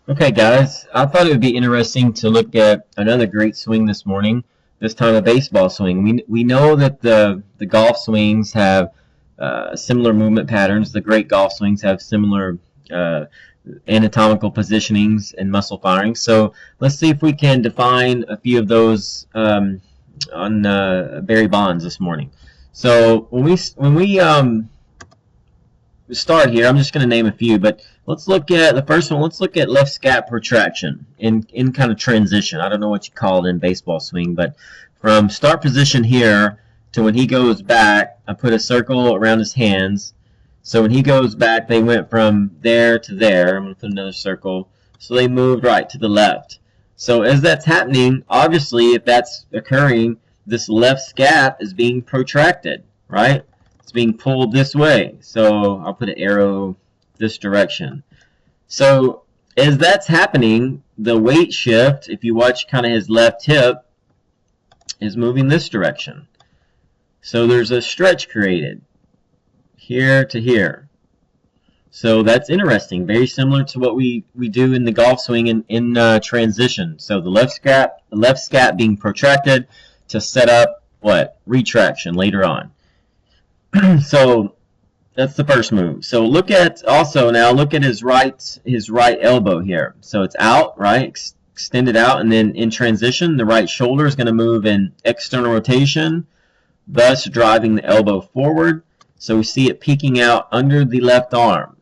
Okay, guys, I thought it would be interesting to look at another great swing this morning. This time a baseball swing. We know that the golf swings have similar movement patterns. The great golf swings have similar uh, anatomical positionings and muscle firing. So let's see if we can define a few of those on Barry Bonds this morning. So when we start here, I'm just going to name a few, but let's look at the first one. Let's look at left scap retraction in kind of transition. I don't know what you call it in baseball swing, but from start position here to when he goes back, I put a circle around his hands. So when he goes back, they went from there to there. I'm going to put another circle. So they moved right to the left. So as that's happening, obviously, if that's occurring, this left scap is being protracted, right? It's being pulled this way. So I'll put an arrow this direction. So as that's happening, the weight shift, if you watch kind of his left hip, is moving this direction. So there's a stretch created here to here. So that's interesting. Very similar to what we do in the golf swing in transition. So the left scap being protracted to set up what? Retraction later on. So that's the first move. So look at his right elbow here. So it's out, right? Extended out, and then in transition, the right shoulder is going to move in external rotation, thus driving the elbow forward. So we see it peeking out under the left arm.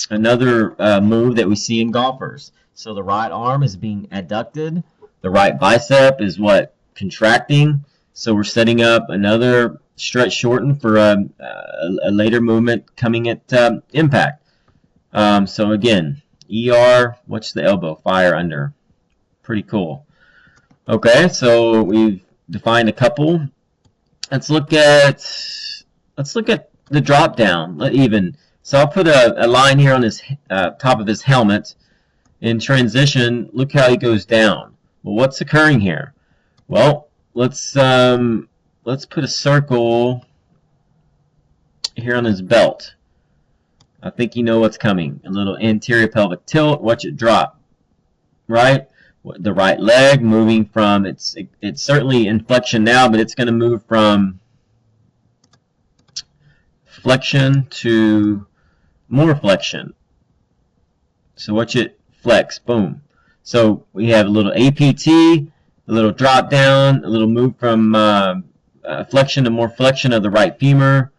Another move that we see in golfers. So the right arm is being adducted. The right bicep is what? Contracting. So we're setting up another stretch shorten for a later movement coming at impact. So again, ER, what's the elbow? Fire under. Pretty cool. Okay, so we've defined a couple. Let's look at the drop down even. So I'll put a line here on his top of his helmet. In transition, look how he goes down. Well, what's occurring here? Well, let's put a circle here on his belt. I think you know what's coming. A little anterior pelvic tilt. Watch it drop. Right? The right leg moving from, it's certainly in flexion now, but it's going to move from flexion to more flexion. So watch it flex. Boom. So we have a little APT, a little drop down, a little move from flexion to more flexion of the right femur.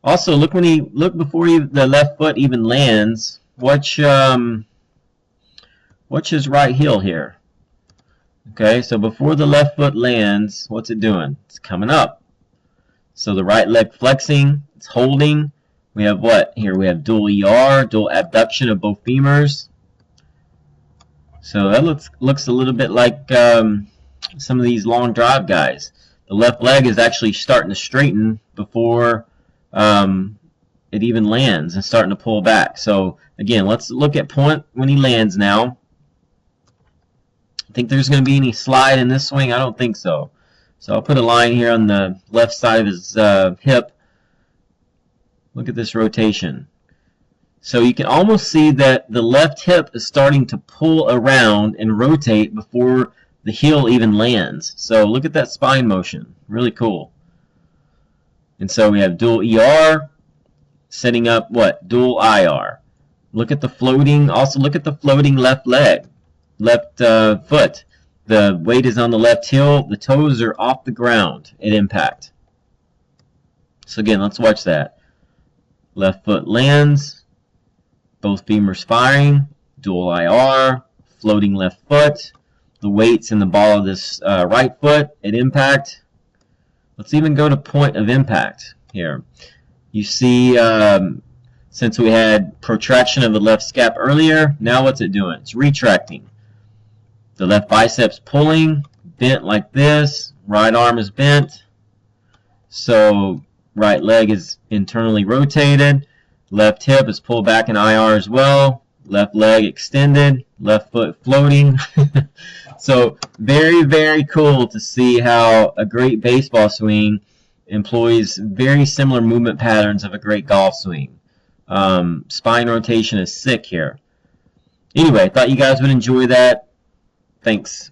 Also, look before the left foot even lands. Watch his right heel here. Okay, so before the left foot lands, what's it doing? It's coming up. So the right leg flexing, it's holding. We have what here? We have dual ER, dual abduction of both femurs. So that looks a little bit like some of these long drive guys. The left leg is actually starting to straighten before it even lands and starting to pull back. So again, let's look at point when he lands now. Think there's going to be any slide in this swing? I don't think so. So I'll put a line here on the left side of his hip. Look at this rotation. So you can almost see that the left hip is starting to pull around and rotate before the heel even lands. So look at that spine motion. Really cool. And so we have dual ER setting up what? Dual IR. Look at the floating. Also look at the floating left leg. Left foot. The weight is on the left heel. The toes are off the ground at impact. So again, let's watch that. Left foot lands. Both femurs firing. Dual IR. Floating left foot. The weight's in the ball of this right foot at impact. Let's even go to point of impact here. You see, since we had protraction of the left scap earlier, now what's it doing? It's retracting. The left bicep's pulling, bent like this. Right arm is bent. So right leg is internally rotated. Left hip is pulled back in IR as well. Left leg extended. Left foot floating. So very, very cool to see how a great baseball swing employs very similar movement patterns of a great golf swing. Spine rotation is sick here. Anyway, thought you guys would enjoy that. Thanks.